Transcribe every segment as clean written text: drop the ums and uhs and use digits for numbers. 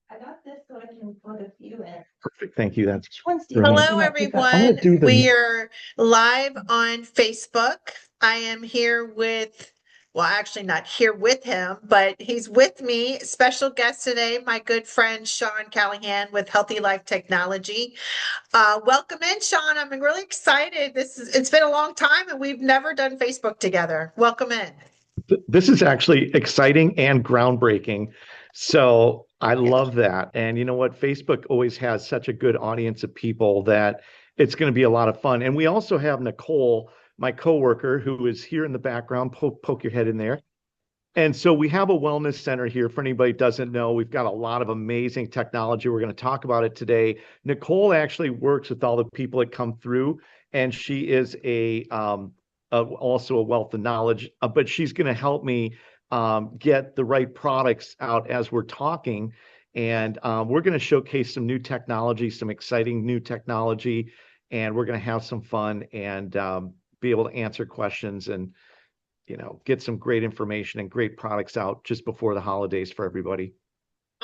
I got this so I can put a few in. Perfect. Thank you. That's Which one's do you brilliant. want? I'm You going might pick up. to Everyone, do the, we are live on Facebook. I am here with, well, actually not here with him, but he's with me. Special guest today, my good friend Sean Callahan with Healthy Life Technology. Welcome in, Sean. I'm really excited. It's been a long time and we've never done Facebook together. Welcome in. this is actually exciting and groundbreaking. So I love that. And you know what? Facebook always has such a good audience of people that it's going to be a lot of fun. And we also have Nicole, my coworker, who is here in the background. Poke your head in there. And so we have a wellness center here. For anybody who doesn't know, we've got a lot of amazing technology. We're going to talk about it today. Nicole actually works with all the people that come through, and she is also a wealth of knowledge. But she's going to help me get the right products out as we're talking. And we're going to showcase some new technology, some exciting new technology, and we're going to have some fun and be able to answer questions and get some great information and great products out just before the holidays for everybody.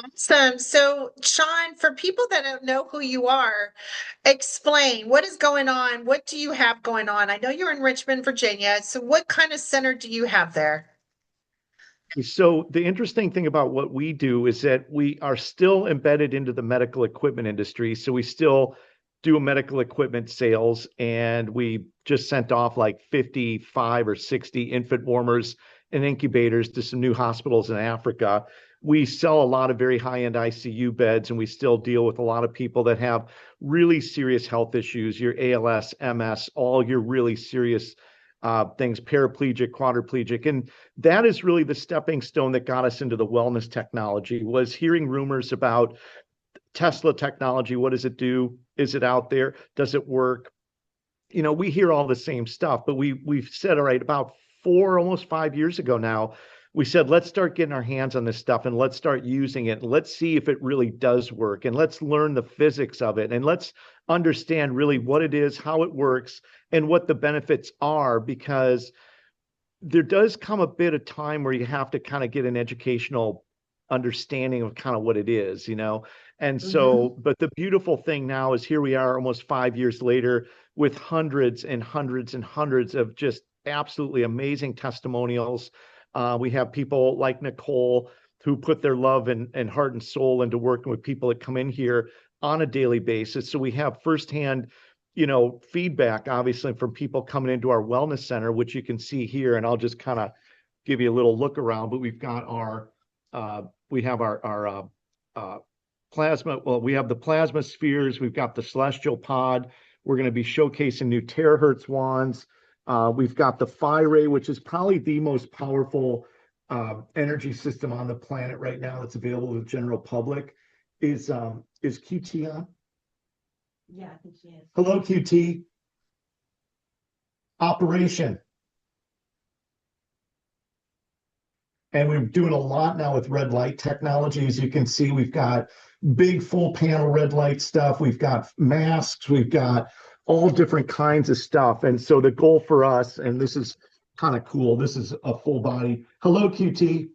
Awesome. So, Sean, for people that don't know who you are, explain what is going on. What do you have going on? I know you're in Richmond, Virginia. So, what kind of center do you have there? So the interesting thing about what we do is that we are still embedded into the medical equipment industry. So we still do medical equipment sales, and we just sent off like 55 or 60 infant warmers and incubators to some new hospitals in Africa. We sell a lot of very high-end ICU beds, and we still deal with a lot of people that have really serious health issues, your ALS, MS, all your really serious things, paraplegic, quadriplegic. And that is really the stepping stone that got us into the wellness technology, was hearing rumors about Tesla technology. What does it do? Is it out there? Does it work? We hear all the same stuff, but we've said, all right, about almost 5 years ago now, we said, let's start getting our hands on this stuff and let's start using it. Let's see if it really does work, and let's learn the physics of it, and let's understand really what it is, how it works, and what the benefits are, because there does come a bit of time where you have to kind of get an educational understanding of kind of what it is. And so, but the beautiful thing now is here we are almost 5 years later with hundreds and hundreds and hundreds of just absolutely amazing testimonials. We have people like Nicole who put their love and heart and soul into working with people that come in here on a daily basis. So we have firsthand feedback, obviously, from people coming into our wellness center, which you can see here. And I'll just kind of give you a little look around. But we've got we have our plasma. Well, we have the plasma spheres. We've got the celestial pod. We're going to be showcasing new terahertz wands. We've got the Phi-Ray, which is probably the most powerful energy system on the planet right now that's available to the general public. Is QT on? Yeah, I think she is. Hello, QT. Operation. And we're doing a lot now with red light technology. As you can see, we've got big full panel red light stuff. We've got masks. We've got all different kinds of stuff. And so the goal for us, and this is kind of cool, this is a full body. Hello, QT.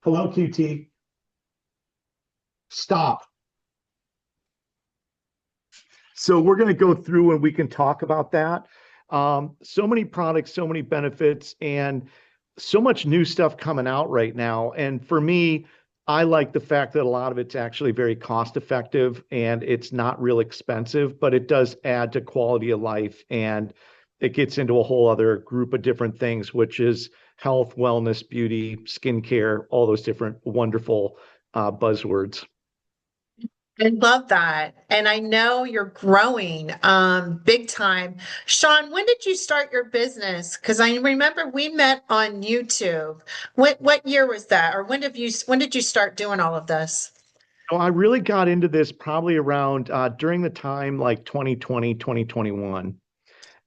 Hello, QT. Stop. So we're going to go through and we can talk about that. So many products, so many benefits, and so much new stuff coming out right now. And for me, I like the fact that a lot of it's actually very cost effective and it's not real expensive, but it does add to quality of life. And it gets into a whole other group of different things, which is health, wellness, beauty, skincare, all those different wonderful buzzwords. I love that. And I know you're growing big time. Sean, when did you start your business? Because I remember we met on YouTube. What year was that? Or when did you start doing all of this? So I really got into this probably around during the time like 2020, 2021.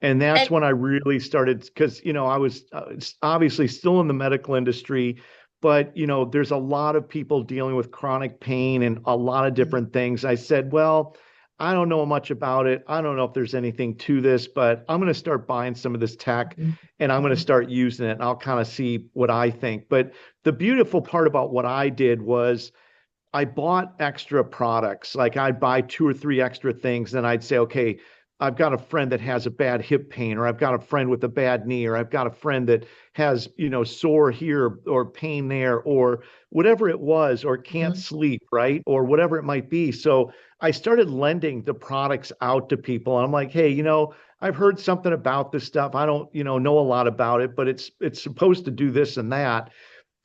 And that's And when I really started, because I was obviously still in the medical industry, but there's a lot of people dealing with chronic pain and a lot of different things. I said, well, I don't know much about it. I don't know if there's anything to this, but I'm going to start buying some of this tech and I'm going to start using it, and I'll kind of see what I think. But the beautiful part about what I did was I bought extra products. Like I'd buy two or three extra things, then I'd say, okay, I've got a friend that has a bad hip pain, or I've got a friend with a bad knee, or I've got a friend that has, sore here or pain there, or whatever it was, or can't Mhm. sleep, right? Or whatever it might be. So I started lending the products out to people. And I'm like, hey, I've heard something about this stuff. I don't, know a lot about it, but it's supposed to do this and that.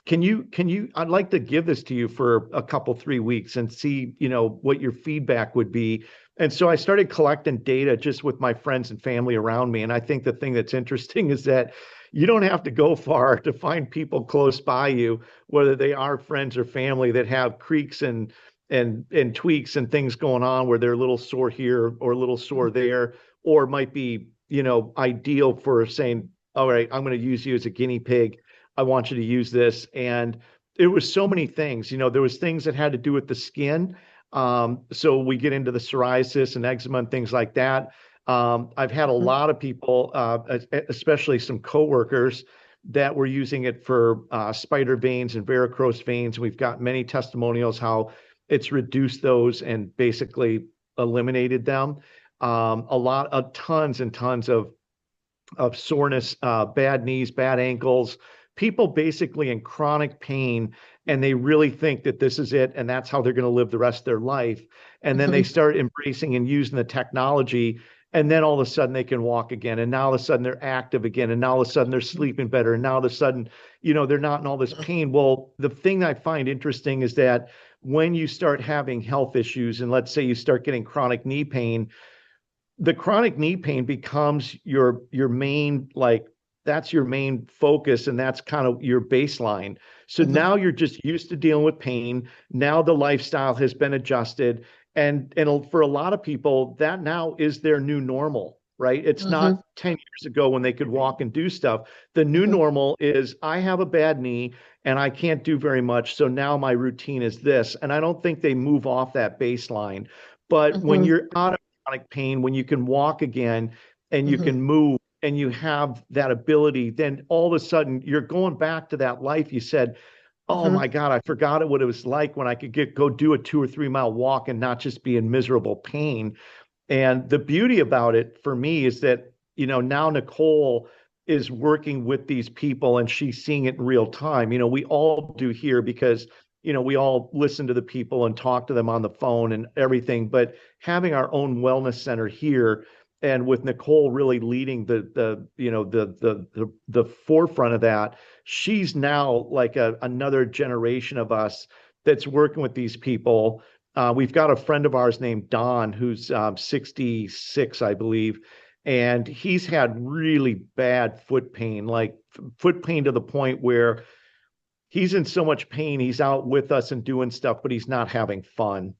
I'd like to give this to you for a couple, 3 weeks and see, what your feedback would be. And so I started collecting data just with my friends and family around me. And I think the thing that's interesting is that you don't have to go far to find people close by you, whether they are friends or family, that have creaks and tweaks and things going on where they're a little sore here or a little sore there, or might be, ideal for saying, all right, I'm going to use you as a guinea pig. I want you to use this. And it was so many things. There was things that had to do with the skin. So we get into the psoriasis and eczema and things like that. I've had a Mhm. lot of people, especially some coworkers, that were using it for spider veins and varicose veins. We've got many testimonials how it's reduced those and basically eliminated them. Tons and tons of soreness, bad knees, bad ankles, people basically in chronic pain, and they really think that this is it and that's how they're going to live the rest of their life. And then they Mhm. start embracing and using the technology. And then all of a sudden they can walk again. And now all of a sudden they're active again. And now all of a sudden they're sleeping better. And now all of a sudden, they're not in all this pain. Well, the thing I find interesting is that when you start having health issues, and let's say you start getting chronic knee pain, the chronic knee pain becomes your main, like, that's your main focus, and that's kind of your baseline. So Mhm. now you're just used to dealing with pain. Now the lifestyle has been adjusted, and for a lot of people that now is their new normal, right? It's Mhm. not 10 years ago when they could walk and do stuff. The new Mhm. normal is I have a bad knee and I can't do very much, so now my routine is this. And I don't think they move off that baseline. But when Mhm. you're out of chronic pain, when you can walk again and you Mhm. can move and you have that ability, then all of a sudden you're going back to that life you said, oh Mhm. my God, I forgot what it was like when I could go do a 2 or 3 mile walk and not just be in miserable pain. And the beauty about it for me is that, now Nicole is working with these people and she's seeing it in real time. We all do here because, we all listen to the people and talk to them on the phone and everything. But having our own wellness center here, and with Nicole really leading the forefront of that, she's now like another generation of us that's working with these people. We've got a friend of ours named Don who's 66, I believe, and he's had really bad foot pain, like foot pain to the point where he's in so much pain, he's out with us and doing stuff, but he's not having fun.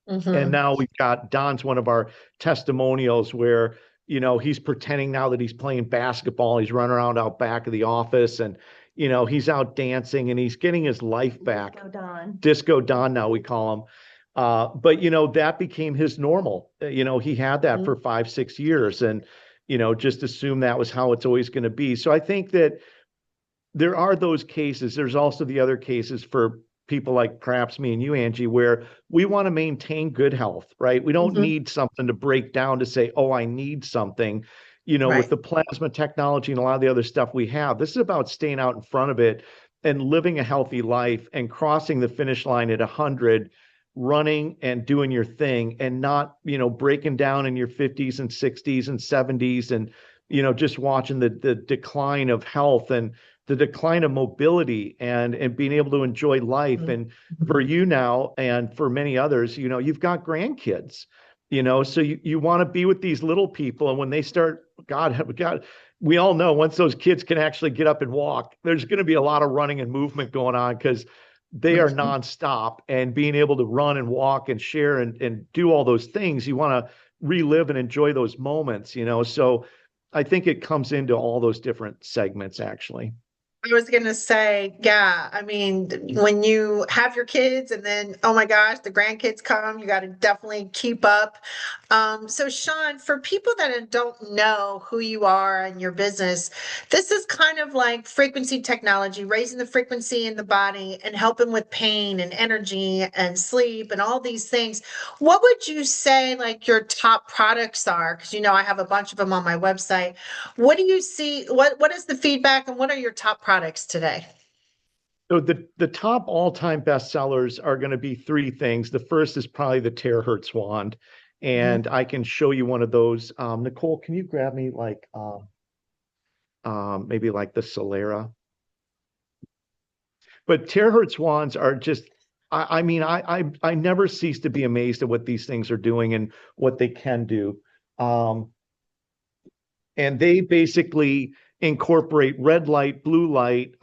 And Mhm. now we've got Don's one of our testimonials where, he's pretending now that he's playing basketball. He's running around out back of the office and, he's out dancing and he's getting his life back. Disco Don. Disco Don now we call him. But that became his normal. He had that Mhm. for 5, 6 years, and just assume that was how it's always going to be. So I think that there are those cases. There's also the other cases for people like perhaps me and you, Angie, where we want to maintain good health, right? We don't Mhm. need something to break down to say, oh, I need something. With Right. the plasma technology and a lot of the other stuff we have, this is about staying out in front of it and living a healthy life and crossing the finish line at 100, running and doing your thing, and not, breaking down in your 50s and 60s and 70s, and, just watching the decline of health and the decline of mobility and being able to enjoy life. Mhm. And for you now and for many others, you've got grandkids, so you want to be with these little people. And when they start, God, we all know once those kids can actually get up and walk, there's going to be a lot of running and movement going on because they are Mhm. nonstop. And being able to run and walk and share and do all those things, you want to relive and enjoy those moments. So I think it comes into all those different segments, actually. I was gonna say, yeah, I mean, when you have your kids and then, oh my gosh, the grandkids come, you got to definitely keep up. So Sean, for people that don't know who you are and your business, this is kind of like frequency technology, raising the frequency in the body and helping with pain and energy and sleep and all these things. What would you say like your top products are? Because you know, I have a bunch of them on my website. What do you see? What is the feedback and what are your top products today? So the top all-time bestsellers are going to be three things. The first is probably the Terahertz wand, Mhm. and I can show you one of those. Nicole, can you grab me like maybe like the Solera? But terahertz wands are just, I mean, I never cease to be amazed at what these things are doing and what they can do. Um, and they basically incorporate red light, blue light.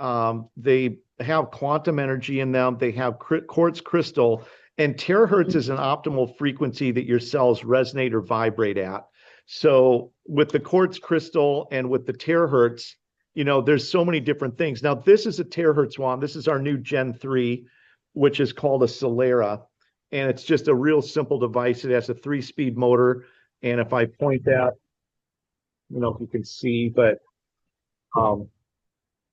They have quantum energy in them. They have quartz crystal, and terahertz is an optimal frequency that your cells resonate or vibrate at. So with the quartz crystal and with the terahertz, there's so many different things. Now, this is a terahertz wand. This is our new Gen 3, which is called a Solera. And it's just a real simple device. It has a 3-speed motor. And if I point that, if you can see, but um,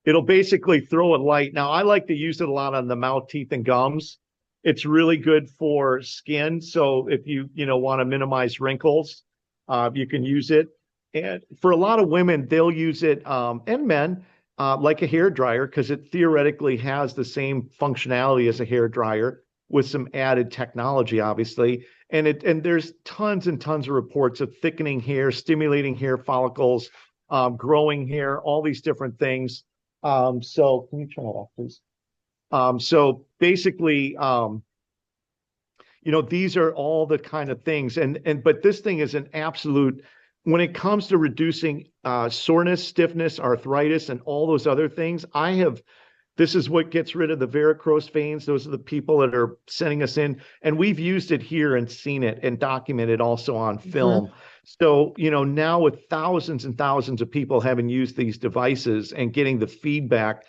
it'll basically throw a light. Now, I like to use it a lot on the mouth, teeth, and gums. It's really good for skin. So if you want to minimize wrinkles, you can use it. And for a lot of women, they'll use it, and men, like a hair dryer, because it theoretically has the same functionality as a hair dryer with some added technology, obviously. And there's tons and tons of reports of thickening hair, stimulating hair follicles, growing hair, all these different things. So can you turn that off, please? So basically, these are all the kind of things, but this thing is an absolute. When it comes to reducing soreness, stiffness, arthritis, and all those other things, this is what gets rid of the varicose veins. Those are the people that are sending us in. And we've used it here and seen it and documented also on film. Mhm. So, now with thousands and thousands of people having used these devices and getting the feedback,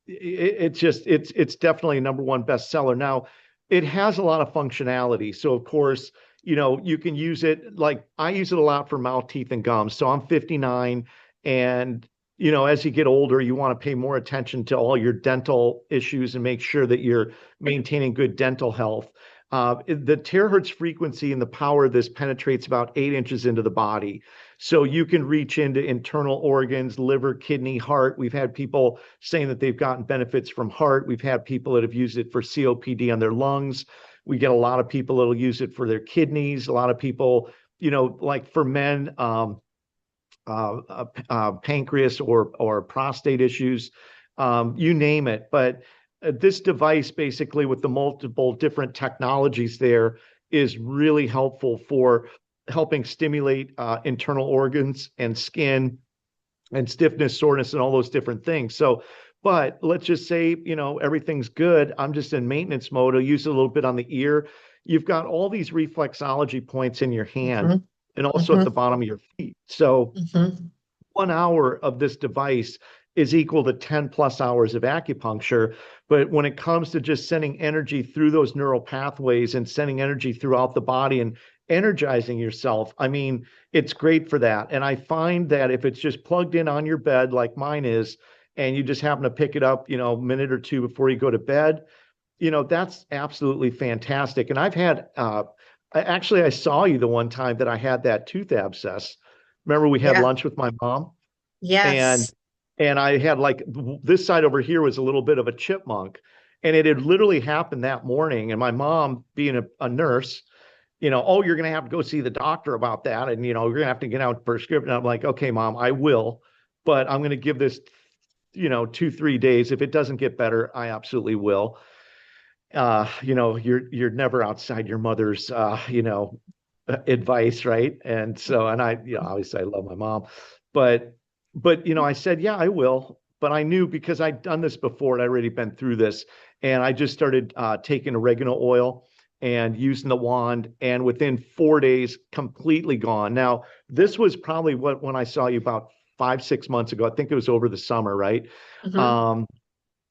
it's definitely a number one bestseller. Now, it has a lot of functionality. So, of course, you can use it, like I use it a lot for mouth, teeth, and gums. So I'm 59, and as you get older, you want to pay more attention to all your dental issues and make sure that you're maintaining good dental health. The terahertz frequency and the power of this penetrates about 8 inches into the body. So you can reach into internal organs, liver, kidney, heart. We've had people saying that they've gotten benefits from heart. We've had people that have used it for COPD on their lungs. We get a lot of people that'll use it for their kidneys. A lot of people, like for men, pancreas or prostate issues, you name it. But this device, basically, with the multiple different technologies there, is really helpful for helping stimulate internal organs and skin and stiffness, soreness, and all those different things. So, but let's just say, everything's good. I'm just in maintenance mode. I'll use it a little bit on the ear. You've got all these reflexology points in your hand Mhm. and also at the Mhm. bottom of your feet. So Mhm. 1 hour of this device is equal to 10 plus hours of acupuncture. But when it comes to just sending energy through those neural pathways and sending energy throughout the body and energizing yourself, I mean, it's great for that. And I find that if it's just plugged in on your bed, like mine is, and you just happen to pick it up, a minute or two before you go to bed, that's absolutely fantastic. And I've had, actually, I saw you the one time that I had that tooth abscess. Remember, we had Yeah. lunch with my mom, and Yes. I had like this side over here was a little bit of a chipmunk, and it had literally happened that morning. And my mom, being a nurse, oh, you're gonna have to go see the doctor about that, and you're gonna have to get out a prescription. I'm like, okay, mom, I will, but I'm gonna give this, 2, 3 days. If it doesn't get better, I absolutely will. You're never outside your mother's advice, right? And so, and I, obviously I love my mom, but I said, yeah, I will. But I knew, because I'd done this before and I'd already been through this, and I just started taking oregano oil and using the wand, and within 4 days, completely gone. Now, this was probably when I saw you, about 5, 6 months ago. I think it was over the summer, right? Mhm. Um,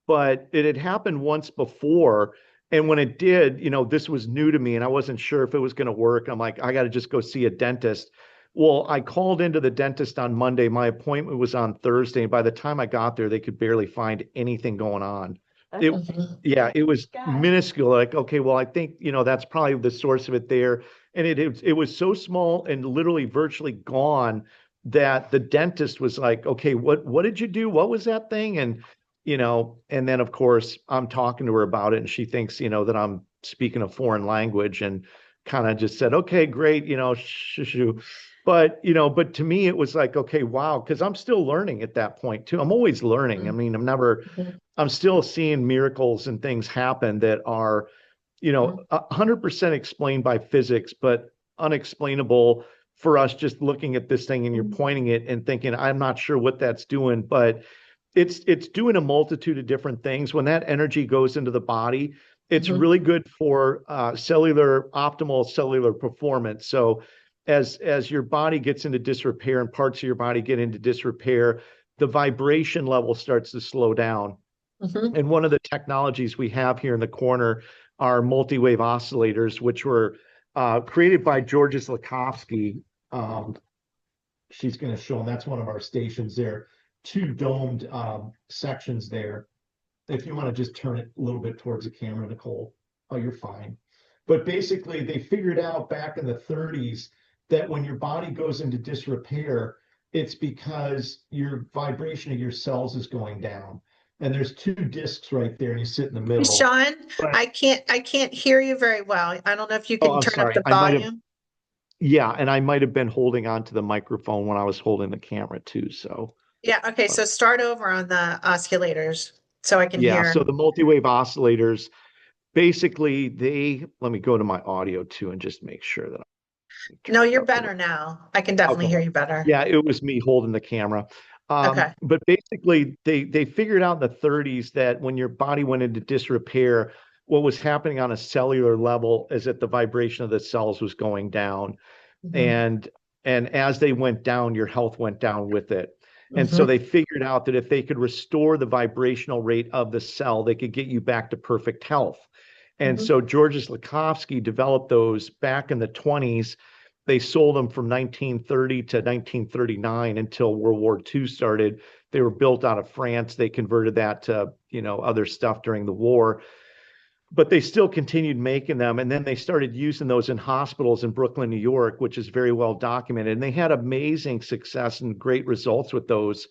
but it had happened once before. And when it did, this was new to me and I wasn't sure if it was going to work. I'm like, I got to just go see a dentist. Well, I called into the dentist on Monday. My appointment was on Thursday. And by the time I got there, they could barely find anything going on. It, Mhm. yeah, it was minuscule. Like, okay, well, I think, that's probably the source of it there. And it was so small and literally virtually gone that the dentist was like, okay, what did you do? What was that thing? And then of course I'm talking to her about it and she thinks, that I'm speaking a foreign language and kind of just said, okay, great, shoo. But to me it was like, okay, wow, because I'm still learning at that point too. I'm always learning. I mean, Mhm. I'm still seeing miracles and things happen that are, 100% explained by physics, but unexplainable for us just looking at this thing and you're pointing it and thinking, I'm not sure what that's doing, but it's doing a multitude of different things. When that energy goes into the body, it's Mhm. really good for optimal cellular performance. So as your body gets into disrepair and parts of your body get into disrepair, the vibration level starts to slow down. Mhm. And one of the technologies we have here in the corner are multi-wave oscillators, which were created by Georges Lakhovsky. Um, she's going to show them. That's one of our stations there. Two domed sections there. If you want to just turn it a little bit towards the camera, Nicole, oh, you're fine. But basically, they figured out back in the 30s that when your body goes into disrepair, it's because your vibration of your cells is going down. And there's two discs right there, and you sit in the Hey, middle. Sean, But I can't hear you very well. I don't know if you oh, can I'm turn up sorry. the volume. Yeah, and I might have been holding on to the microphone when I was holding the camera too. So, Yeah, okay, but so start over on the oscillators so I can yeah, hear. so the multi-wave oscillators basically let me go to my audio too and just make sure that I'm No, turned you're up the better now. I can definitely okay. hear you better. Yeah, it was me holding the camera. Okay. But basically they figured out in the 30s that when your body went into disrepair, what was happening on a cellular level is that the vibration of the cells was going down. Mhm. And as they went down, your health went down with it. And so Mhm. they figured out that if they could restore the vibrational rate of the cell, they could get you back to perfect health. And Mhm. so Georges Lakhovsky developed those back in the 20s. They sold them from 1930 to 1939 until World War II started. They were built out of France. They converted that to, other stuff during the war, but they still continued making them. And then they started using those in hospitals in Brooklyn, New York, which is very well documented. And they had amazing success and great results with those.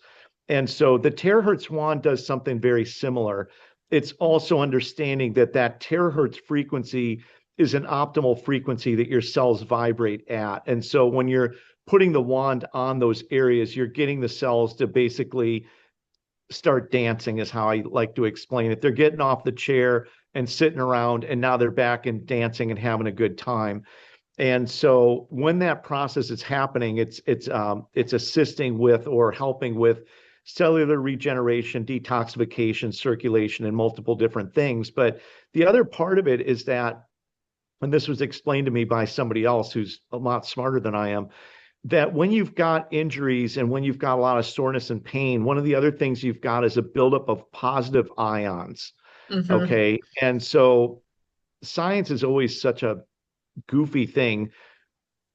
And so the terahertz wand does something very similar. It's also understanding that terahertz frequency is an optimal frequency that your cells vibrate at. And so when you're putting the wand on those areas, you're getting the cells to basically start dancing, is how I like to explain it. They're getting off the chair and sitting around, and now they're back and dancing and having a good time. And so when that process is happening, it's assisting with or helping with cellular regeneration, detoxification, circulation, and multiple different things. But the other part of it is that, and this was explained to me by somebody else who's a lot smarter than I am, that when you've got injuries and when you've got a lot of soreness and pain, one of the other things you've got is a buildup of positive ions. Mhm. Okay. And so science is always such a goofy thing.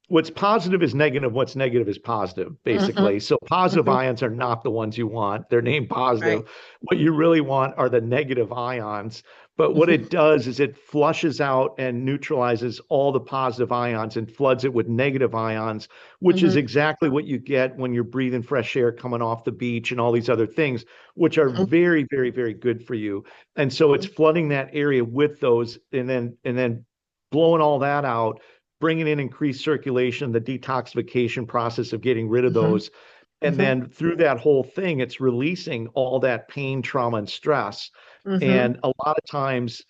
What's positive is negative, what's negative is positive, basically. Mhm. So positive Mhm. ions are not the ones you want. They're named Right. positive. What you really want are the negative ions. But what Mhm. it does is it flushes out and neutralizes all the positive ions and floods it with negative ions, which is Mhm. exactly what you get when you're breathing fresh air coming off the beach and all these other things, which are Mhm. very, very, very good for you. And so it's flooding that area with those and then blowing all that out, bringing in increased circulation, the detoxification process of getting rid of Mhm. those. And Mhm. then through that whole thing, it's releasing all that pain, trauma, and stress. Mhm. And a lot of times,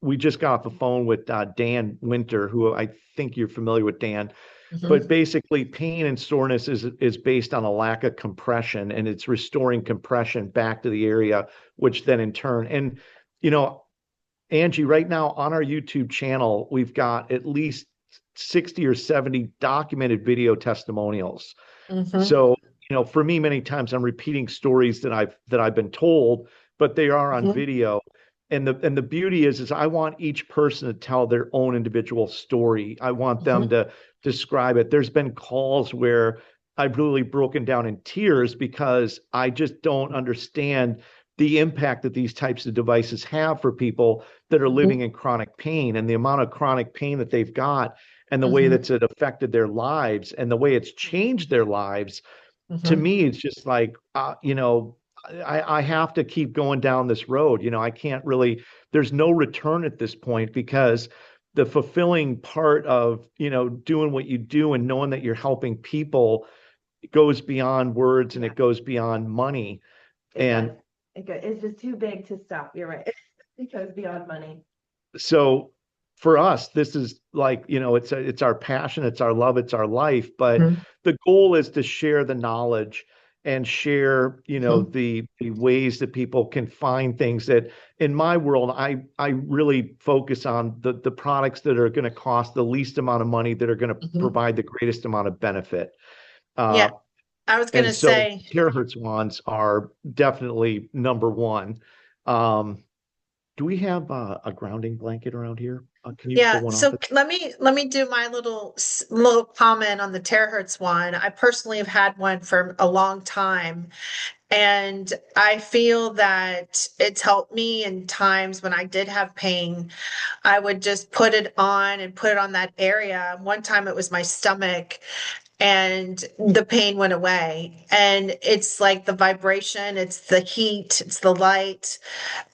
we just got off the phone with Dan Winter, who I think you're familiar with, Dan. But Mhm. basically, pain and soreness is based on a lack of compression, and it's restoring compression back to the area, which then in turn, and you know, Angie, right now on our YouTube channel, we've got at least 60 or 70 documented video testimonials. Mhm. So, for me, many times I'm repeating stories that I've been told, but they are on Mhm, video. And the beauty is I want each person to tell their own individual story. I want them mhm, to describe it. There's been calls where I've really broken down in tears because I just don't understand the impact that these types of devices have for people that are mhm, living in chronic pain, and the amount of chronic pain that they've got, and the way mhm, that's it affected their lives, and the way it's changed their lives. To mhm. me, it's just like, I have to keep going down this road. I can't really, there's no return at this point, because the fulfilling part of, doing what you do and knowing that you're helping people goes beyond words, and Yeah, it goes beyond money. it does. And It's just too big to stop. You're right. It goes beyond money. so for us, this is like, it's our passion, it's our love, it's our life. But Mhm, the goal is to share the knowledge and share, mhm. the ways that people can find things that, in my world, I really focus on the products that are going to cost the least amount of money, that are going to Mhm. provide the greatest amount of benefit. Yeah, Uh, I was and gonna so say, terahertz wands are definitely number one. Um, do we have a grounding blanket around here? Can you yeah, pull one off? so let me do my little comment on the terahertz one. I personally have had one for a long time, and I feel that it's helped me in times when I did have pain. I would just put it on and put it on that area. One time it was my stomach, and the pain went away. And it's like the vibration, it's the heat, it's the light,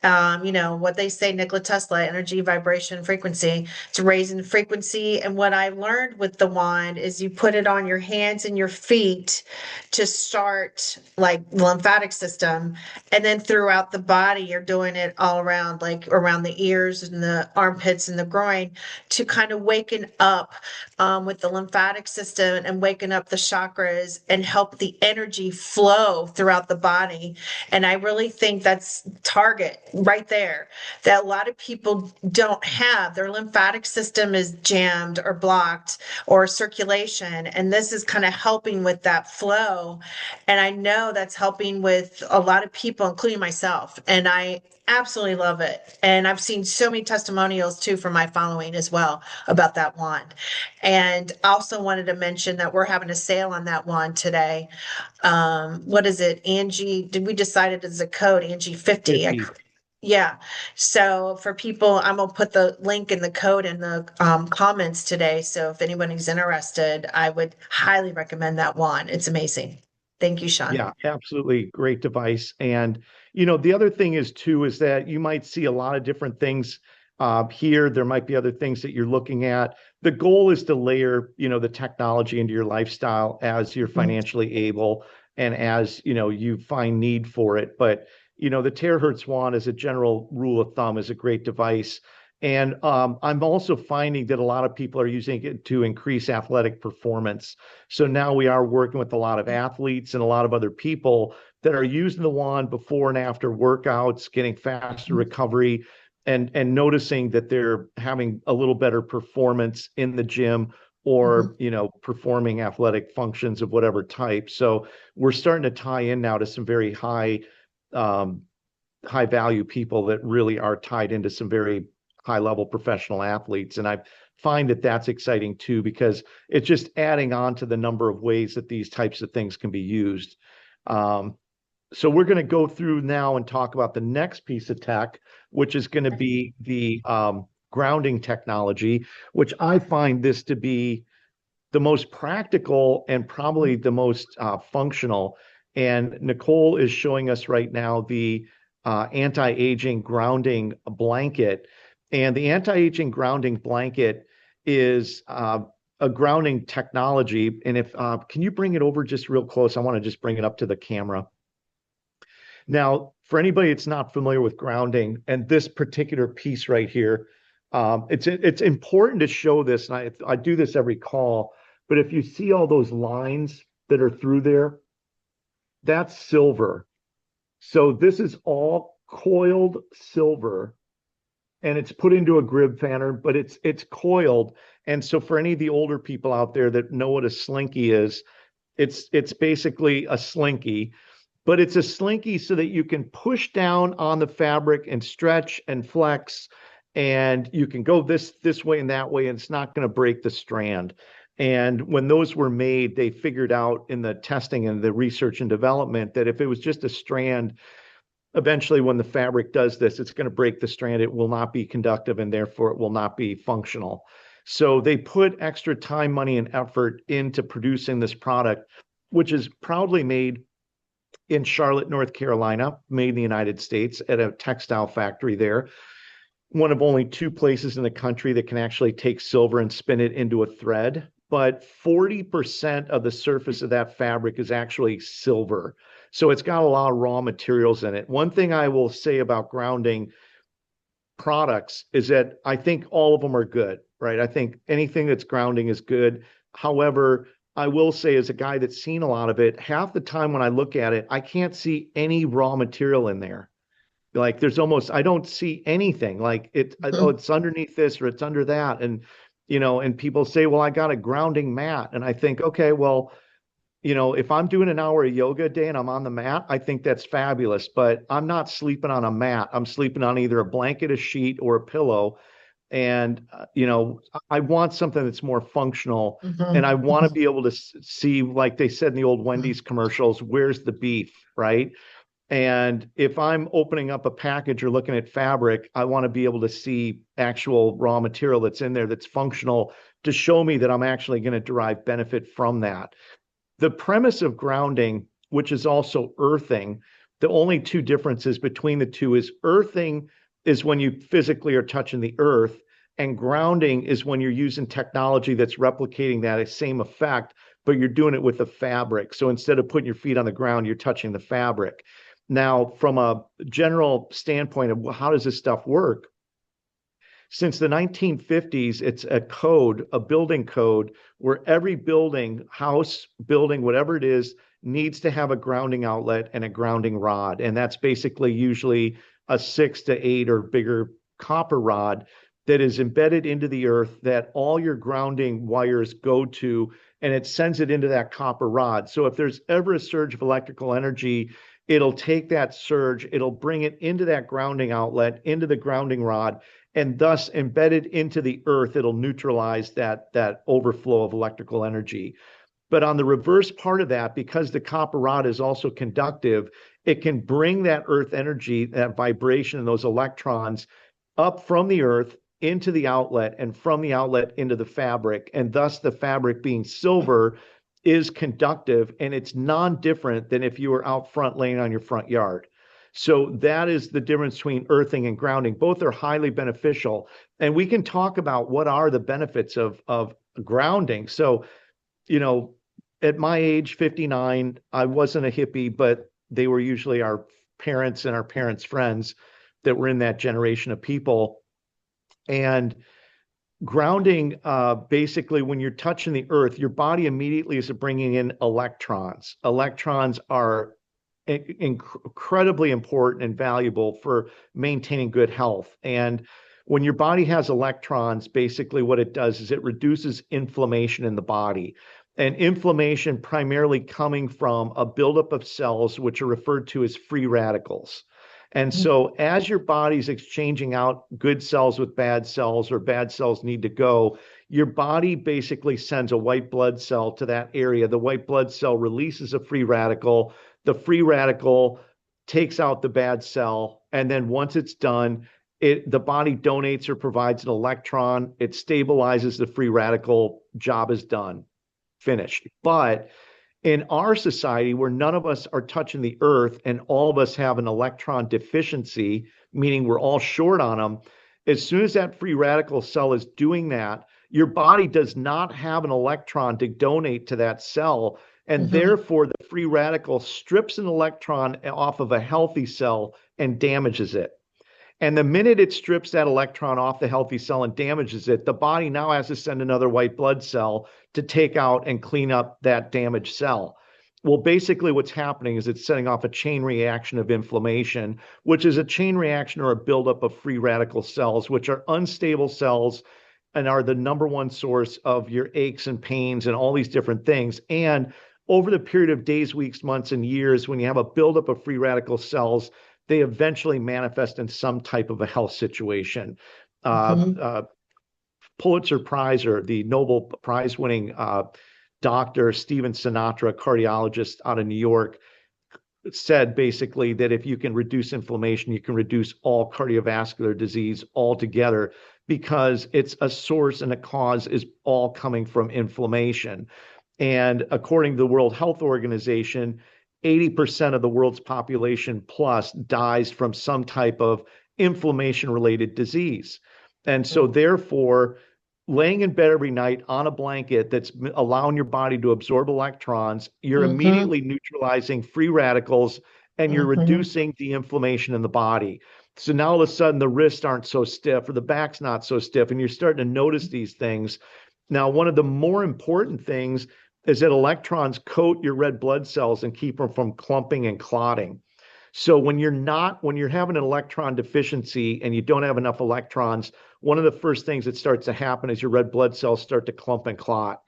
what they say, Nikola Tesla, energy, vibration, frequency. It's raising frequency. And what I learned with the wand is you put it on your hands and your feet to start like the lymphatic system. And then throughout the body, you're doing it all around, like around the ears and the armpits and the groin, to kind of waken up with the lymphatic system and waken up the chakras and help the energy flow throughout the body. And I really think that's target right there, that a lot of people don't have. Their lymphatic system is jammed or blocked, or circulation. And this is kind of helping with that flow. And I know that's helping with a lot of people, including myself. And I absolutely love it. And I've seen so many testimonials too from my following as well about that wand. And also wanted to mention that we're having a sale on that wand today. What is it? Angie, did we decide it as a code, Angie 50? 50. Yeah. So for people, I'm gonna put the link and the code in the comments today. So if anybody's interested, I would highly recommend that one. It's amazing. Thank you, Sean. Yeah, absolutely great device. And the other thing is too, is that you might see a lot of different things here. There might be other things that you're looking at. The goal is to layer, the technology into your lifestyle as you're Mhm. financially able, and as you find need for it. But the terahertz wand, as a general rule of thumb, is a great device. And I'm also finding that a lot of people are using it to increase athletic performance. So now we are working with a lot of athletes and a lot of other people that are using the wand before and after workouts, getting faster recovery, and noticing that they're having a little better performance in the gym, Mhm. or performing athletic functions of whatever type. So we're starting to tie in now to some very um, high value people that really are tied into some very high level professional athletes. And I find that that's exciting too, because it's just adding on to the number of ways that these types of things can be used. Um, so we're going to go through now and talk about the next piece of tech, which is going to be the grounding technology, which I find this to be the most practical and probably the most functional. And Nicole is showing us right now the anti-aging grounding blanket. And the anti-aging grounding blanket is a grounding technology. And if can you bring it over just real close? I want to just bring it up to the camera. Now, for anybody that's not familiar with grounding and this particular piece right here, it's important to show this, and I do this every call. But if you see all those lines that are through there, that's silver. So this is all coiled silver, and it's put into a grip fanner, but it's coiled. And so for any of the older people out there that know what a slinky is, It's basically a slinky, but it's a slinky so that you can push down on the fabric and stretch and flex, and you can go this way and that way, and it's not going to break the strand. And when those were made, they figured out in the testing and the research and development that if it was just a strand, eventually when the fabric does this, it's going to break the strand. It will not be conductive, and therefore it will not be functional. So they put extra time, money, and effort into producing this product, which is proudly made in Charlotte, North Carolina, made in the United States at a textile factory there. One of only 2 places in the country that can actually take silver and spin it into a thread. But 40% of the surface of that fabric is actually silver. So it's got a lot of raw materials in it. One thing I will say about grounding products is that I think all of them are good, right? I think anything that's grounding is good. However, I will say, as a guy that's seen a lot of it, half the time when I look at it, I can't see any raw material in there. Like there's almost, I don't see anything like oh, it's underneath this or it's under that. And, and people say, well, I got a grounding mat. And I think, okay, well, if I'm doing an hour of yoga a day and I'm on the mat, I think that's fabulous, but I'm not sleeping on a mat. I'm sleeping on either a blanket, a sheet, or a pillow. And, I want something that's more functional, and I want to be able to see, like they said in the old Wendy's commercials, where's the beef, right? And if I'm opening up a package or looking at fabric, I want to be able to see actual raw material that's in there that's functional to show me that I'm actually going to derive benefit from that. The premise of grounding, which is also earthing, the only 2 differences between the 2 is earthing is when you physically are touching the earth, and grounding is when you're using technology that's replicating that same effect, but you're doing it with a fabric. So instead of putting your feet on the ground, you're touching the fabric. Now, from a general standpoint of how does this stuff work? Since the 1950s, it's a code, a building code, where every building, house, building, whatever it is, needs to have a grounding outlet and a grounding rod. And that's basically usually a 6 to 8 or bigger copper rod that is embedded into the earth that all your grounding wires go to, and it sends it into that copper rod. So if there's ever a surge of electrical energy, it'll take that surge, it'll bring it into that grounding outlet, into the grounding rod, and thus embedded into the earth, it'll neutralize that overflow of electrical energy. But on the reverse part of that, because the copper rod is also conductive, it can bring that earth energy, that vibration, and those electrons up from the earth into the outlet, and from the outlet into the fabric. And thus the fabric, being silver, is conductive, and it's non-different than if you were out front laying on your front yard. So that is the difference between earthing and grounding. Both are highly beneficial. And we can talk about what are the benefits of grounding. So, at my age, 59, I wasn't a hippie, but they were usually our parents and our parents' friends that were in that generation of people. And grounding, basically, when you're touching the earth, your body immediately is bringing in electrons. Electrons are incredibly important and valuable for maintaining good health. And when your body has electrons, basically what it does is it reduces inflammation in the body. And inflammation primarily coming from a buildup of cells, which are referred to as free radicals. And so as your body's exchanging out good cells with bad cells, or bad cells need to go, your body basically sends a white blood cell to that area. The white blood cell releases a free radical. The free radical takes out the bad cell. And then once it's done, the body donates or provides an electron. It stabilizes the free radical. Job is done. Finished. But in our society, where none of us are touching the earth and all of us have an electron deficiency, meaning we're all short on them, as soon as that free radical cell is doing that, your body does not have an electron to donate to that cell. And therefore, the free radical strips an electron off of a healthy cell and damages it. And the minute it strips that electron off the healthy cell and damages it, the body now has to send another white blood cell to take out and clean up that damaged cell. Well, basically what's happening is it's setting off a chain reaction of inflammation, which is a chain reaction or a buildup of free radical cells, which are unstable cells and are the number one source of your aches and pains and all these different things. And over the period of days, weeks, months, and years, when you have a buildup of free radical cells, they eventually manifest in some type of a health situation. Pulitzer Prize or the Nobel Prize winning doctor Stephen Sinatra, cardiologist out of New York, said basically that if you can reduce inflammation, you can reduce all cardiovascular disease altogether, because it's a source and a cause is all coming from inflammation. And according to the World Health Organization, 80% of the world's population plus dies from some type of inflammation-related disease. And so therefore, laying in bed every night on a blanket that's allowing your body to absorb electrons, you're immediately neutralizing free radicals and you're reducing the inflammation in the body. So now all of a sudden the wrists aren't so stiff or the back's not so stiff, and you're starting to notice these things. Now, one of the more important things is that electrons coat your red blood cells and keep them from clumping and clotting. So when you're having an electron deficiency and you don't have enough electrons, one of the first things that starts to happen is your red blood cells start to clump and clot.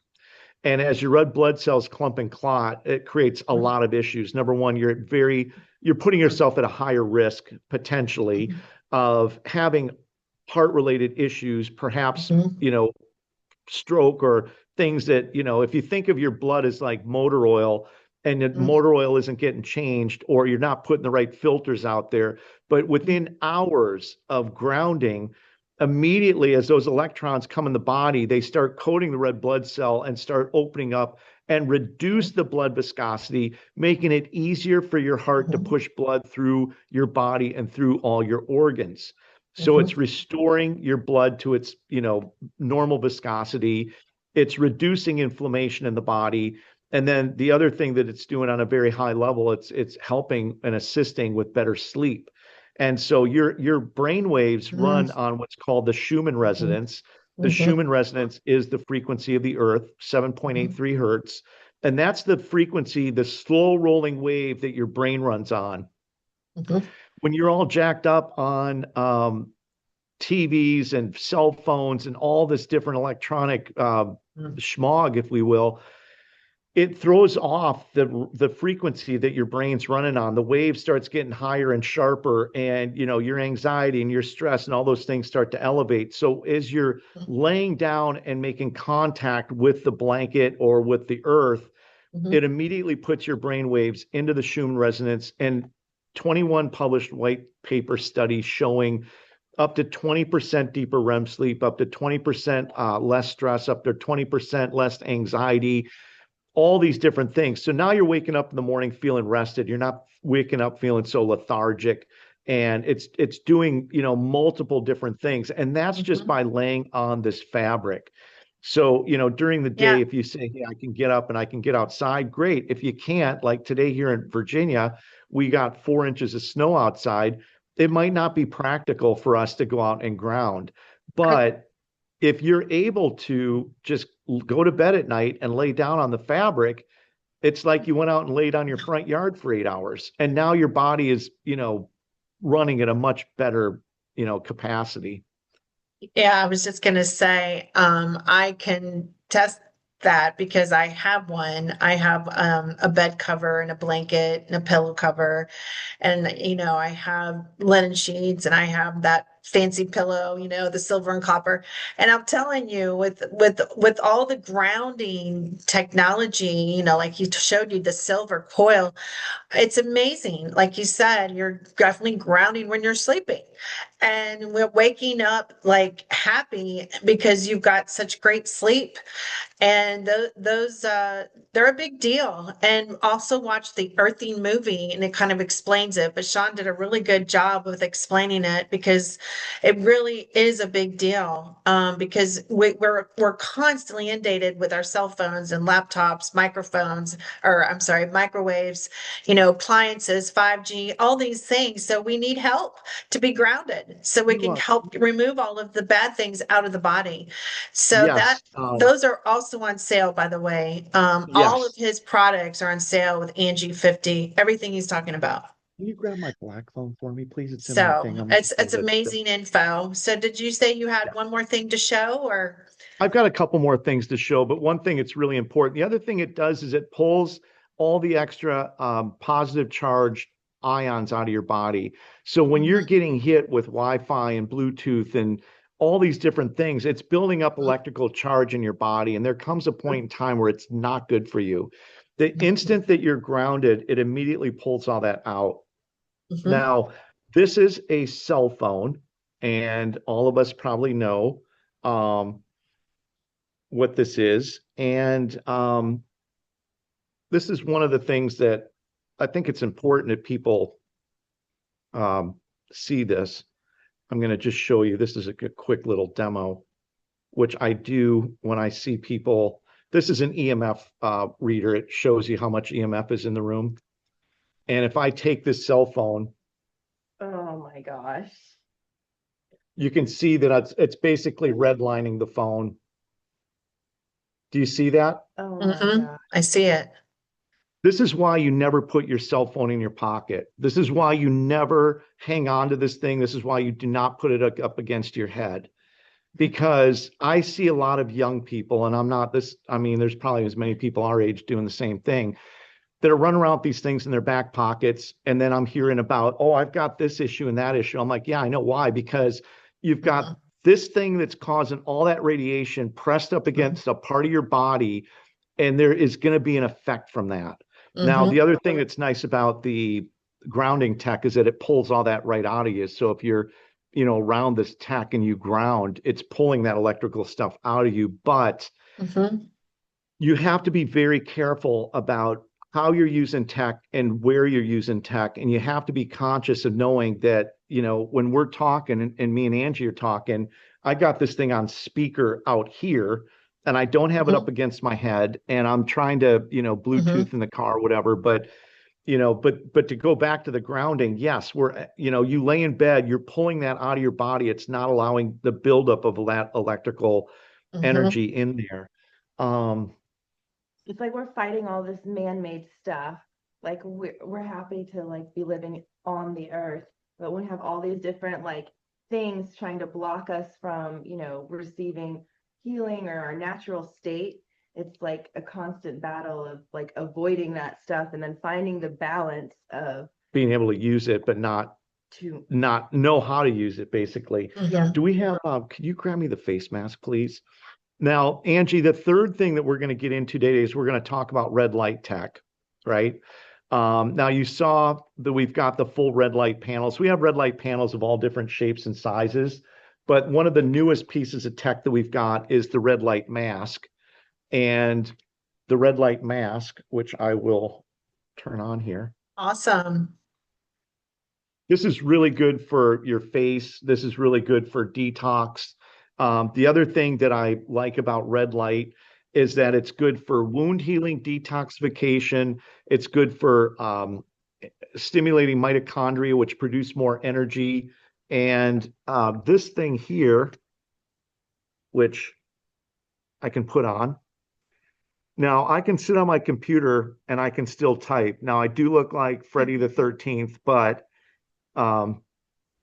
And as your red blood cells clump and clot, it creates a lot of issues. Number one, you're putting yourself at a higher risk potentially of having heart-related issues, perhaps, stroke or things that, if you think of your blood as like motor oil, and the motor oil isn't getting changed, or you're not putting the right filters out there, but within hours of grounding, immediately as those electrons come in the body, they start coating the red blood cell and start opening up and reduce the blood viscosity, making it easier for your heart to push blood through your body and through all your organs. So it's restoring your blood to its, normal viscosity. It's reducing inflammation in the body. And then the other thing that it's doing on a very high level, it's helping and assisting with better sleep. And so your brain waves run on what's called the Schumann resonance. The Schumann resonance is the frequency of the Earth, 7.83 hertz. And that's the frequency, the slow rolling wave that your brain runs on. When you're all jacked up on TVs and cell phones and all this different electronic schmog, if we will, it throws off the frequency that your brain's running on. The wave starts getting higher and sharper, and your anxiety and your stress and all those things start to elevate. So as you're laying down and making contact with the blanket or with the earth, it immediately puts your brain waves into the Schumann resonance. And 21 published white paper studies showing up to 20% deeper REM sleep, up to 20% less stress, up to 20% less anxiety, all these different things. So now you're waking up in the morning feeling rested. You're not waking up feeling so lethargic, and it's doing, multiple different things. And that's just by laying on this fabric. So, during the day, if you say, hey, I can get up and I can get outside, great. If you can't, like today here in Virginia, we got 4 inches of snow outside. It might not be practical for us to go out and ground, but if you're able to just go to bed at night and lay down on the fabric, it's like you went out and laid on your front yard for 8 hours. And now your body is, running at a much better, capacity. Yeah, I was just going to say, I can test that because I have one. I have a bed cover and a blanket and a pillow cover, and I have linen sheets, and I have that fancy pillow, the silver and copper. And I'm telling you, with all the grounding technology, like you showed you the silver coil, it's amazing. Like you said, you're definitely grounding when you're sleeping, and we're waking up like happy because you've got such great sleep. And those they're a big deal. And also watch the Earthing movie, and it kind of explains it. But Sean did a really good job with explaining it, because it really is a big deal. Because we're constantly inundated with our cell phones and laptops, microwaves, appliances, 5G, all these things. So we need help to be grounded, so we can help remove all of the bad things out of the body. So those are also on sale, by the way. All of his products are on sale with Angie 50, everything he's talking about. Can you grab my black phone for me, please? It's in my So thing. I'm it's amazing info. So did you say you had one more thing to show or? I've got a couple more things to show, but one thing it's really important. The other thing it does is it pulls all the extra positive charged ions out of your body. So when you're Mhm. getting hit with Wi-Fi and Bluetooth and all these different things, it's building up electrical charge in your body. And there comes a point in time where it's not good for you. The instant that you're grounded, it immediately pulls all that out. Mhm. Now, this is a cell phone, and all of us probably know um, what this is. And this is one of the things that I think it's important that people um, see this. I'm going to just show you. This is a quick little demo, which I do when I see people. This is an EMF reader. It shows you how much EMF is in the room. And if I take this cell phone, Oh my gosh. you can see that it's basically redlining the phone. Do you see that? Oh my Mhm. God. I see it. This is why you never put your cell phone in your pocket. This is why you never hang on to this thing. This is why you do not put it up against your head. Because I see a lot of young people, and I'm not this, I mean, there's probably as many people our age doing the same thing that are running around with these things in their back pockets. And then I'm hearing about, oh, I've got this issue and that issue. I'm like, yeah, I know why. Because you've got Mhm. this thing that's causing all that radiation pressed up against a part of your body, and there is going to be an effect from that. Now, Mhm. the other thing that's nice about the grounding tech is that it pulls all that right out of you. So if you're, around this tech and you ground, it's pulling that electrical stuff out of you. But Mhm. you have to be very careful about how you're using tech and where you're using tech. And you have to be conscious of knowing that, when we're talking and me and Angie are talking, I got this thing on speaker out here and I don't have it up Mhm. against my head and I'm trying to, Mhm. Bluetooth in the car, whatever. But, but to go back to the grounding, yes, you lay in bed, you're pulling that out of your body. It's not allowing the buildup of that electrical Mhm. energy in there. Um, It's like we're fighting all this man-made stuff. Like we're happy to like be living on the earth, but we have all these different like things trying to block us from, receiving healing or our natural state. It's like a constant battle of like avoiding that stuff and then finding the balance of being able to use it, but not to not know how to use it, basically. Mhm. Do we have, could you grab me the face mask, please? Now, Angie, the third thing that we're going to get into today is we're going to talk about red light tech, right? Now you saw that we've got the full red light panels. We have red light panels of all different shapes and sizes, but one of the newest pieces of tech that we've got is the red light mask. And the red light mask, which I will turn on here. Awesome. This is really good for your face. This is really good for detox. The other thing that I like about red light is that it's good for wound healing, detoxification. It's good for stimulating mitochondria, which produce more energy. And this thing here, which I can put on. Now I can sit on my computer and I can still type. Now I do look like Freddie the 13th, um,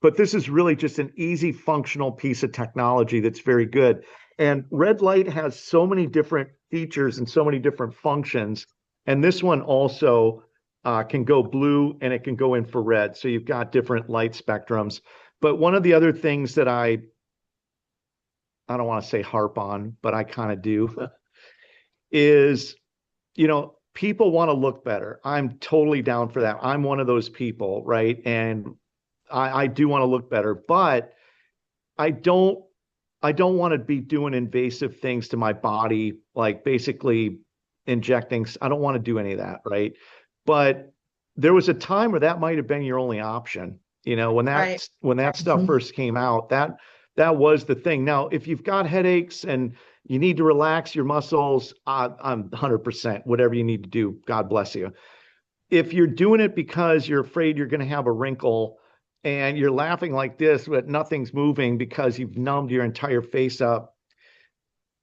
but this is really just an easy functional piece of technology that's very good. And red light has so many different features and so many different functions. And this one also can go blue and it can go infrared. So you've got different light spectrums. But one of the other things that I don't want to say harp on, but I kind of do, is, people want to look better. I'm totally down for that. I'm one of those people, right? And I do want to look better, but I don't I don't want to be doing invasive things to my body, like basically injecting. I don't want to do any of that, right? But there was a time where that might have been your only option. When Right. that stuff Mhm. first came out, that was the thing. Now, if you've got headaches and you need to relax your muscles, I'm 100% whatever you need to do. God bless you. If you're doing it because you're afraid you're going to have a wrinkle and you're laughing like this, but nothing's moving because you've numbed your entire face up,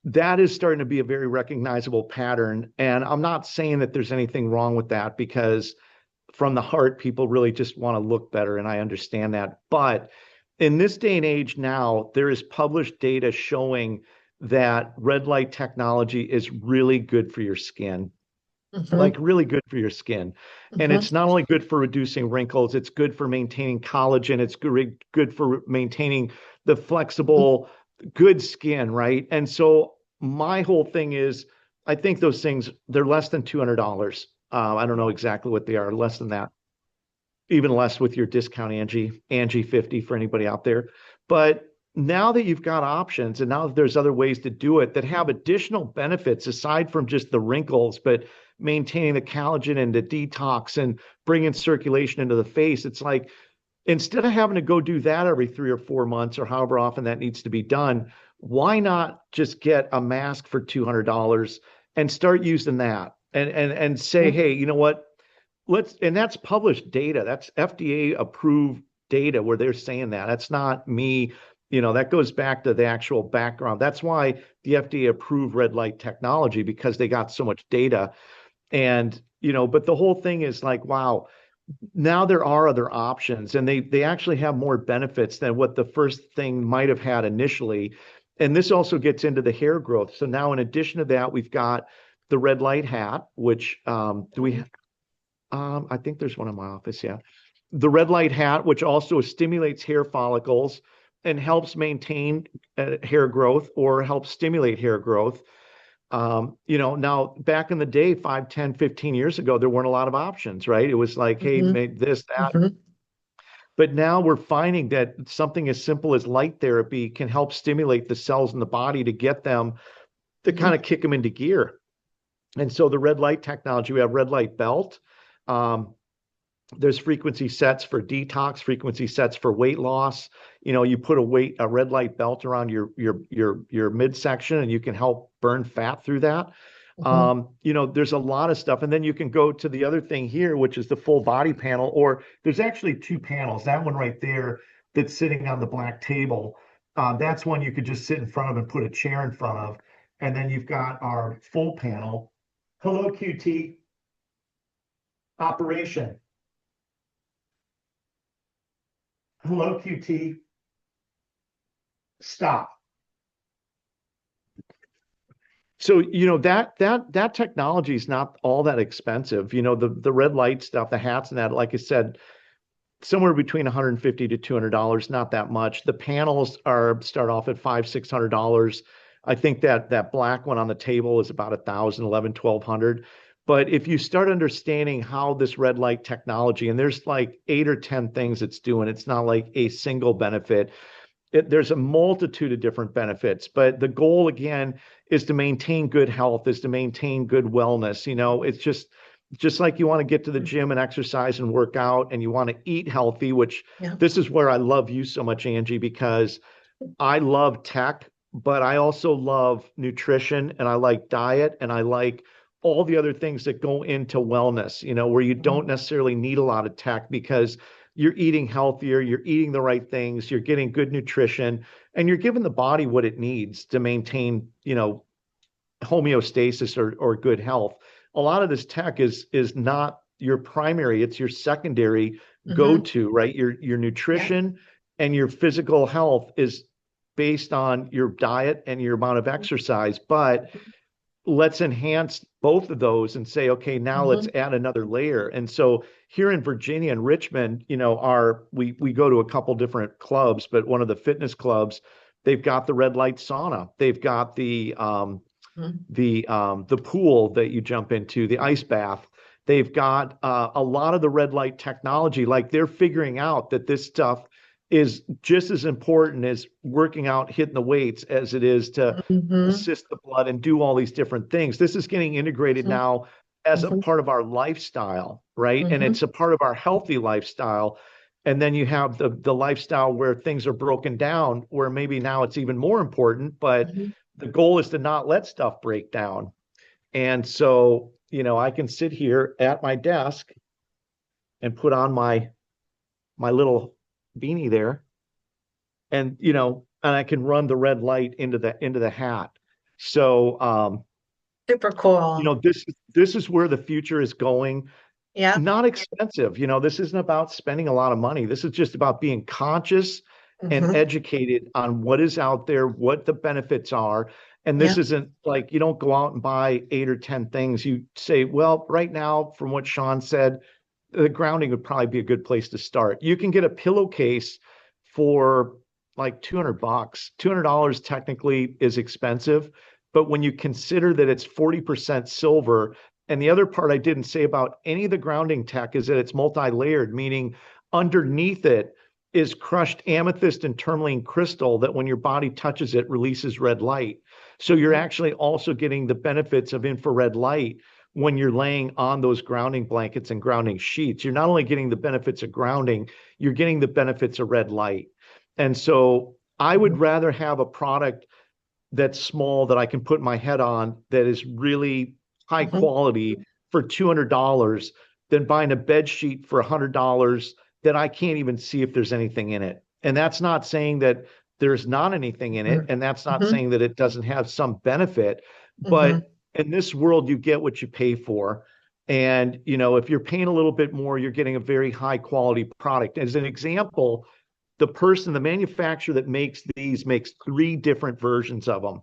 that is starting to be a very recognizable pattern. And I'm not saying that there's anything wrong with that because from the heart, people really just want to look better, and I understand that. But in this day and age now, there is published data showing that red light technology is really good for your skin, Mhm, like really good for your skin. And mhm, it's not only good for reducing wrinkles, it's good for maintaining collagen, it's good for maintaining the flexible, good skin, right? And so my whole thing is, I think those things, they're less than $200. I don't know exactly what they are, less than that, even less with your discount, Angie 50 for anybody out there. But now that you've got options and now that there's other ways to do it that have additional benefits aside from just the wrinkles, but maintaining the collagen and the detox and bringing circulation into the face, it's like instead of having to go do that every 3 or 4 months or however often that needs to be done, why not just get a mask for $200 and start using that and say, mhm. hey, you know what? And that's published data. That's FDA approved data where they're saying that. That's not me. That goes back to the actual background. That's why the FDA approved red light technology because they got so much data. And, but the whole thing is like, wow, now there are other options and they actually have more benefits than what the first thing might have had initially. And this also gets into the hair growth. So now in addition to that, we've got the red light hat, which do we I think there's one in my office. Yeah. The red light hat, which also stimulates hair follicles and helps maintain hair growth or helps stimulate hair growth. Now back in the day, 5, 10, 15 years ago, there weren't a lot of options, right? It was like, hey, Mhm, make this, that. mhm, But now we're finding that something as simple as light therapy can help stimulate the cells in the body to get them to mhm, kind of kick them into gear. And so the red light technology, we have red light belt. Um, there's frequency sets for detox, frequency sets for weight loss. You put a red light belt around your midsection, and you can help burn fat through that. mhm. There's a lot of stuff, and then you can go to the other thing here, which is the full body panel. Or there's actually two panels. That one right there, that's sitting on the black table. That's one you could just sit in front of and put a chair in front of, and then you've got our full panel. Hello, QT. Operation. Hello, QT. Stop. So, that technology is not all that expensive. The red light stuff, the hats and that, like I said, somewhere between $150 to $200, not that much. The panels start off at $500, $600. I think that black one on the table is about 1,000, 11, 1,200. But if you start understanding how this red light technology, and there's like 8 or 10 things it's doing, it's not like a single benefit. There's a multitude of different benefits, but the goal again is to maintain good health, is to maintain good wellness. It's just like you want to get to the gym and exercise and work out, and you want to eat healthy, which Yeah. this is where I love you so much, Angie, because I love tech, but I also love nutrition and I like diet and I like all the other things that go into wellness, where you don't necessarily need a lot of tech because you're eating healthier, you're eating the right things, you're getting good nutrition, and you're giving the body what it needs to maintain, homeostasis or good health. A lot of this tech is not your primary, it's your secondary Mhm. go-to, right? Your Yeah. nutrition and your physical health is based on your diet and your amount of exercise. But let's enhance both of those and say, okay, now let's Mhm, add another layer. And so here in Virginia and Richmond, we go to a couple different clubs, but one of the fitness clubs, they've got the red light sauna. They've got mhm, the pool that you jump into, the ice bath. They've got a lot of the red light technology. Like they're figuring out that this stuff is just as important as working out, hitting the weights, as it is to mhm, assist the blood and do all these different things. This is getting integrated mhm, now as a mhm, part of our lifestyle, right? And mhm, it's a part of our healthy lifestyle. And then you have the lifestyle where things are broken down, where maybe now it's even more important, but mhm. the goal is to not let stuff break down. And so, I can sit here at my desk and put on my little beanie there and and I can run the red light into the hat. So Super cool. this is where the future is going. Yeah. not expensive. This isn't about spending a lot of money. This is just about being conscious and Hmm. educated on what is out there, what the benefits are. And this Yeah. isn't like you don't go out and buy 8 or 10 things. You say, well, right now, from what Sean said, the grounding would probably be a good place to start. You can get a pillowcase for like $200. $200 technically is expensive, but when you consider that it's 40% silver, and the other part I didn't say about any of the grounding tech is that it's multi-layered, meaning underneath it is crushed amethyst and tourmaline crystal that when your body touches it releases red light. So you're actually also getting the benefits of infrared light when you're laying on those grounding blankets and grounding sheets. You're not only getting the benefits of grounding, you're getting the benefits of red light. And so I would rather have a product that's small that I can put my head on that is really high Hmm. quality for $200 than buying a bed sheet for $100 that I can't even see if there's anything in it. And that's not saying that there's not anything in it, and that's not Hmm. saying that it doesn't have some benefit, Hmm. but in this world you get what you pay for. And if you're paying a little bit more, you're getting a very high quality product. As an example, the manufacturer that makes these makes 3 different versions of them.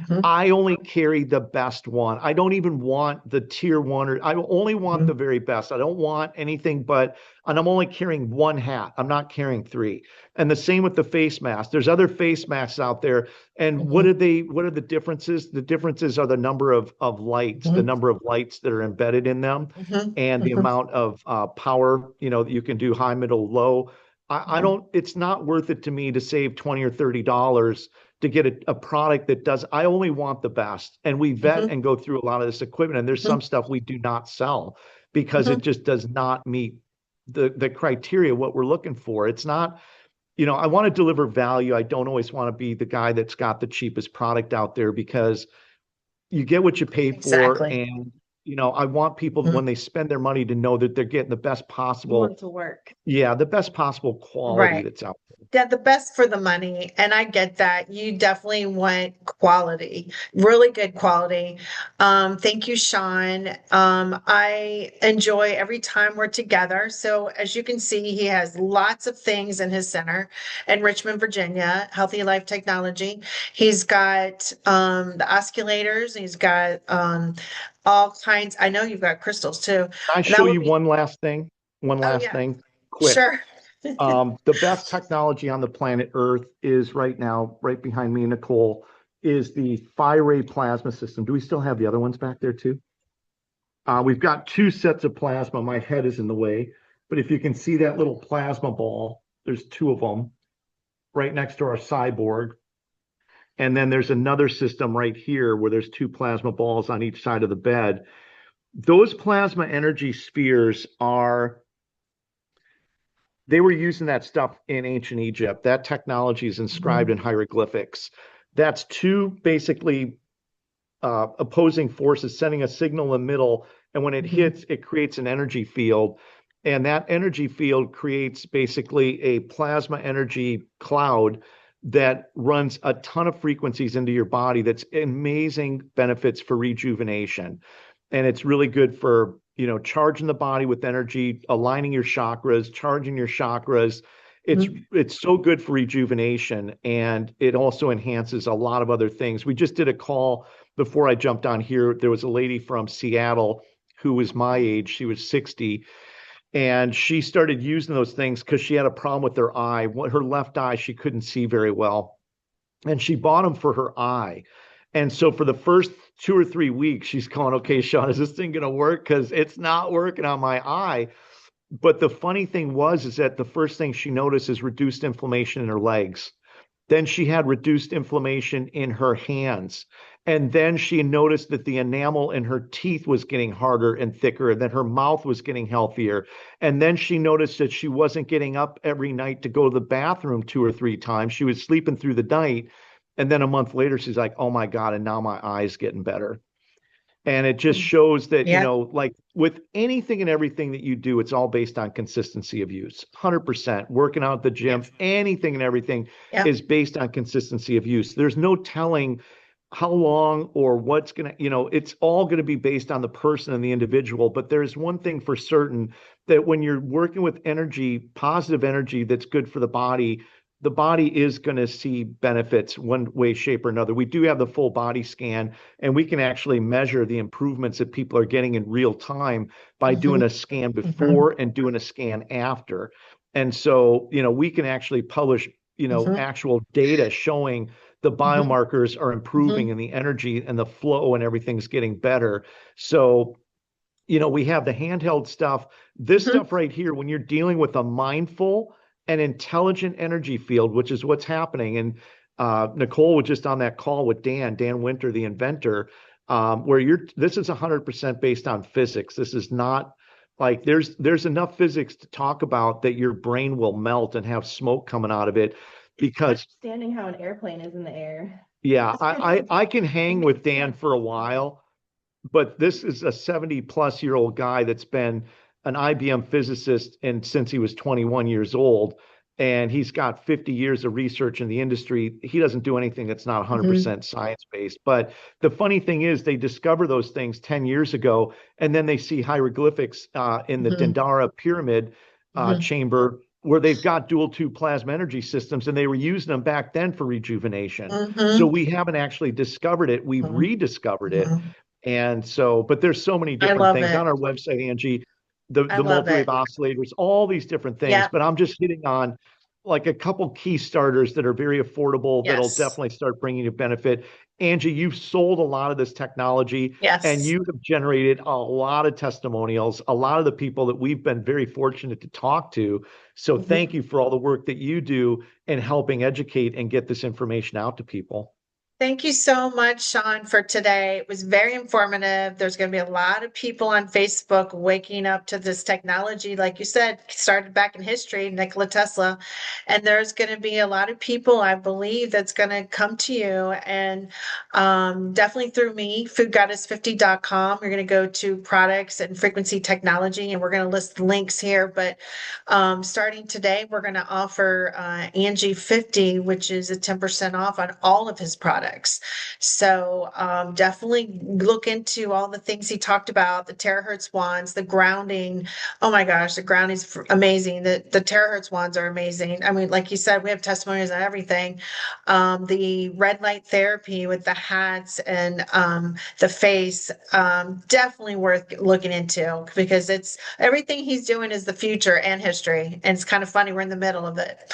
Hmm. I only carry the best one. I don't even want the tier one, or I only want the very best. I don't want anything but, and I'm only carrying one hat. I'm not carrying 3. And the same with the face mask. There's other face masks out there. And Hmm. what are the differences? The differences are the number of lights, the Hmm. number of lights that are embedded in them, Hmm. and the Hmm. amount of power, that you can do high, middle, low. I don't, it's not worth it to me to save 20 or $30 to get a product that does. I only want the best. And we vet Hmm. and go through a lot of this equipment. And there's some stuff we do not sell because it Hmm. just does not meet the criteria, what we're looking for. It's not, I want to deliver value. I don't always want to be the guy that's got the cheapest product out there because you get what you pay for. Exactly. And, I want people Mhm. when they spend their money to know that they're getting the best You want possible, it to work. yeah, the best possible quality Right. that's out Yeah, the best for the money. And I get that. You definitely want quality, really good quality. Thank you, Sean. I enjoy every time we're together. So as you can see, he has lots of things in his center in Richmond, Virginia, Healthy Life Technology. He's got the oscullators, he's got all kinds. I know you've got crystals too. there. I And that show would you be, one oh last yeah, thing, quick. sure. The best technology on the planet Earth is right now, right behind me, Nicole, is the Phi-Ray plasma system. Do we still have the other ones back there too? We've got 2 sets of plasma. My head is in the way, but if you can see that little plasma ball, there's 2 of them right next to our cyborg. And then there's another system right here where there's 2 plasma balls on each side of the bed. Those plasma energy spheres they were using that stuff in ancient Egypt. That technology is inscribed Mhm. in hieroglyphics. That's 2 basically opposing forces sending a signal in the middle. And when it Mhm. hits, it creates an energy field. And that energy field creates basically a plasma energy cloud that runs a ton of frequencies into your body that's amazing benefits for rejuvenation. And it's really good for, charging the body with energy, aligning your chakras, charging your chakras. It's so good for rejuvenation, and it also enhances a lot of other things. We just did a call before I jumped on here. There was a lady from Seattle who was my age. She was 60, and she started using those things because she had a problem with her eye. Her left eye, she couldn't see very well, and she bought them for her eye. And so for the first 2 or 3 weeks, she's going, okay, Sean, is this thing going to work? Because it's not working on my eye. But the funny thing is that the first thing she noticed is reduced inflammation in her legs. Then she had reduced inflammation in her hands. And then she noticed that the enamel in her teeth was getting harder and thicker, and then her mouth was getting healthier. And then she noticed that she wasn't getting up every night to go to the bathroom 2 or 3 times. She was sleeping through the night. And then a month later, she's like, oh my God, and now my eye's getting better. And it just shows that, Yeah. like with anything and everything that you do, it's all based on consistency of use. 100%. Working out at the Yeah. gym, anything and everything Yeah. is based on consistency of use. There's no telling how long or what's going to, it's all going to be based on the person and the individual. But there's one thing for certain, that when you're working with energy, positive energy that's good for the body is going to see benefits one way, shape, or another. We do have the full body scan, and we can actually measure the improvements that people are getting in real time by doing a scan before and doing a scan after. And so, we can actually publish, actual data showing the biomarkers are improving and the energy and the flow and everything's getting better. So, we have the handheld stuff. This stuff right here, when you're dealing with a mindful and intelligent energy field, which is what's happening. And Nicole was just on that call with Dan Winter, the inventor, where this is 100% based on physics. This is not like there's enough physics to talk about that your brain will melt and have smoke coming out of it, because understanding how an airplane is in the air. Yeah, I can hang with Dan for a while, but this is a 70-plus-year-old guy that's been an IBM physicist since he was 21 years old, and he's got 50 years of research in the industry. He doesn't do anything that's not 100% science-based. But the funny thing is, they discover those things 10 years ago, and then they see hieroglyphics in the Dendera pyramid chamber, where they've got dual tube plasma energy systems, and they were using them back then for rejuvenation. So we haven't actually discovered it. We've rediscovered it. And so, but there's so many different things on our website, Angie, the multi-wave oscillators, all these different things, but I'm just hitting on like a couple key starters that are very affordable, that'll definitely start bringing you benefit. Angie, you've sold a lot of this technology, and you have generated a lot of testimonials, a lot of the people that we've been very fortunate to talk to. So thank you for all the work that you do in helping educate and get this information out to people. Thank you so much, Sean, for today. It was very informative. There's going to be a lot of people on Facebook waking up to this technology. Like you said, started back in history, Nikola Tesla. And there's going to be a lot of people, I believe, that's going to come to you. And definitely through me, foodgoddess50.com. You're going to go to products and frequency technology, and we're going to list the links here. But starting today, we're going to offer Angie 50, which is a 10% off on all of his products. So definitely look into all the things he talked about, the terahertz wands, the grounding. Oh my gosh, the grounding is amazing. The terahertz wands are amazing. I mean, like you said, we have testimonies on everything. The red light therapy with the hats and the face, definitely worth looking into, because it's everything he's doing is the future and history. And it's kind of funny, we're in the middle of it.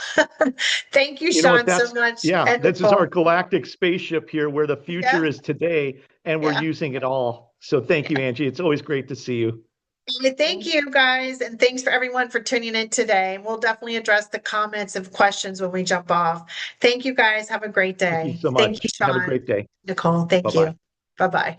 Thank you, Sean, so much. Yeah, this is our galactic spaceship here, where the future is today, and we're using it all. So thank you, Angie. It's always great to see you. Thank you, guys, and thanks for everyone for tuning in today. We'll definitely address the comments and questions when we jump off. Thank you, guys. Have a great day. Thank you so much. Thank you, Sean. Have a great day. Nicole, thank you. Bye-bye.